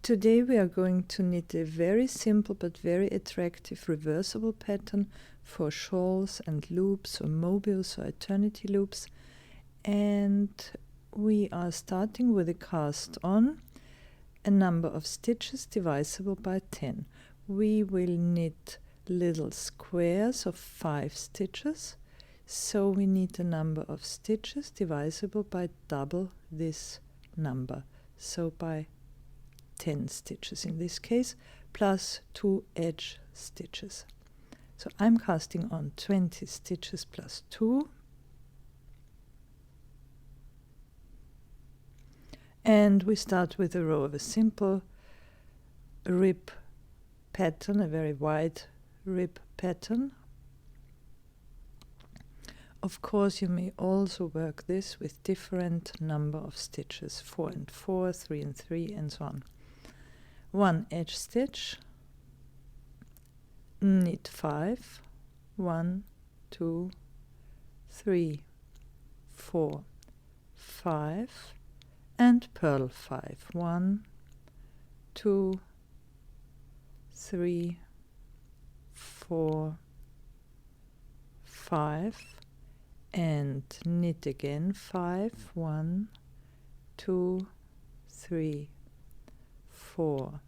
Today we are going to knit a very simple but very attractive reversible pattern for shawls and loops or Mobius or eternity loops, and we are starting with a cast on, a number of stitches divisible by 10. We will knit little squares of 5 stitches, so we need a number of stitches divisible by double this number, so by 10 stitches in this case, plus 2 edge stitches. So I'm casting on 20 stitches plus 2, and we start with a row of a simple rib pattern, a very wide rib pattern. Of course, you may also work this with different number of stitches, 4 and 4, 3 and 3, and so on. 1 edge stitch, knit 5, 1, 2, 3, 4, 5, and purl 5, 1, 2, 3, 4, 5, and knit again 5, 1, 2, 3, 4,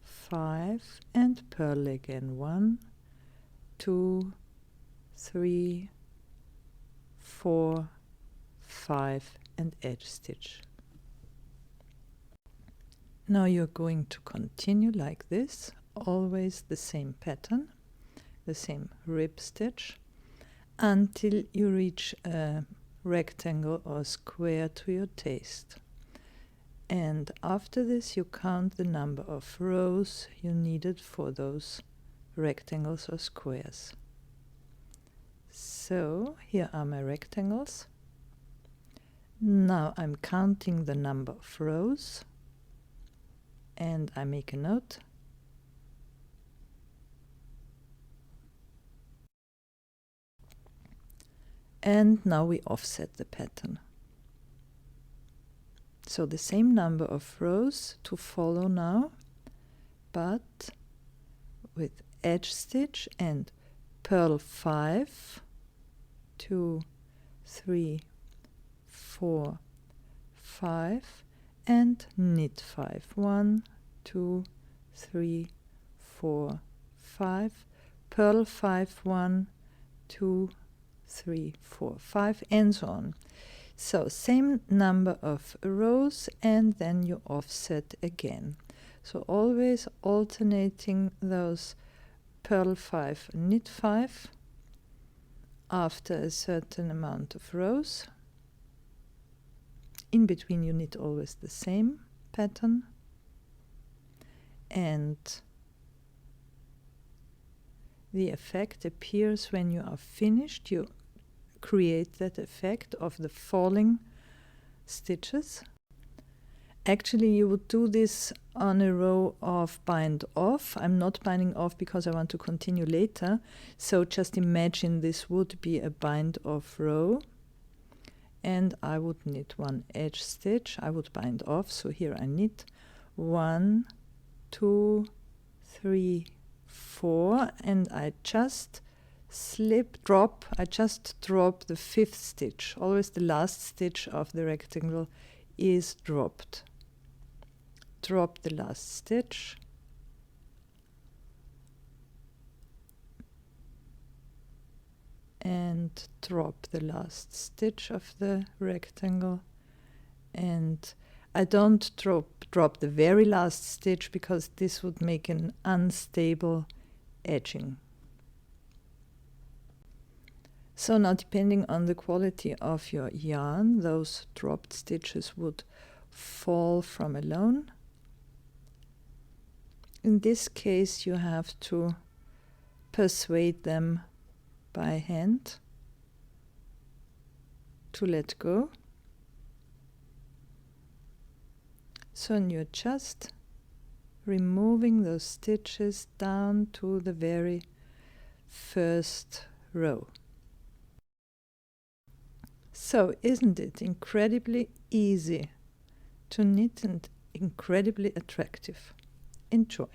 5, and purl again 1, 2, 3, 4, 5, and edge stitch. Now you're going to continue like this, always the same pattern, the same rib stitch, until you reach a rectangle or square to your taste. And after this you count the number of rows you needed for those rectangles or squares. So here are my rectangles. Now I'm counting the number of rows, and I make a note. And now we offset the pattern. So the same number of rows to follow now, but with edge stitch and purl 5, 2, 3, 4, 5, and knit 5, 1, 2, 3, 4, 5, purl 5, 1, 2, 3, 4, 5, and so on. So same number of rows, and then you offset again. So always alternating those purl 5, knit 5 after a certain amount of rows. In between you knit always the same pattern, and the effect appears when you are finished. You create that effect of the falling stitches. Actually, you would do this on a row of bind off. I'm not binding off because I want to continue later, so just imagine this would be a bind off row, and I would knit 1 edge stitch. I would bind off, so here I knit 1, 2, 3, 4, and I just drop the 5th stitch. Always the last stitch of the rectangle is dropped. Drop the last stitch, and drop the last stitch of the rectangle, and I don't drop the very last stitch because this would make an unstable edging. So now, depending on the quality of your yarn, those dropped stitches would fall from alone. In this case, you have to persuade them by hand to let go. So you're just removing those stitches down to the very first row. So isn't it incredibly easy to knit and incredibly attractive. Enjoy!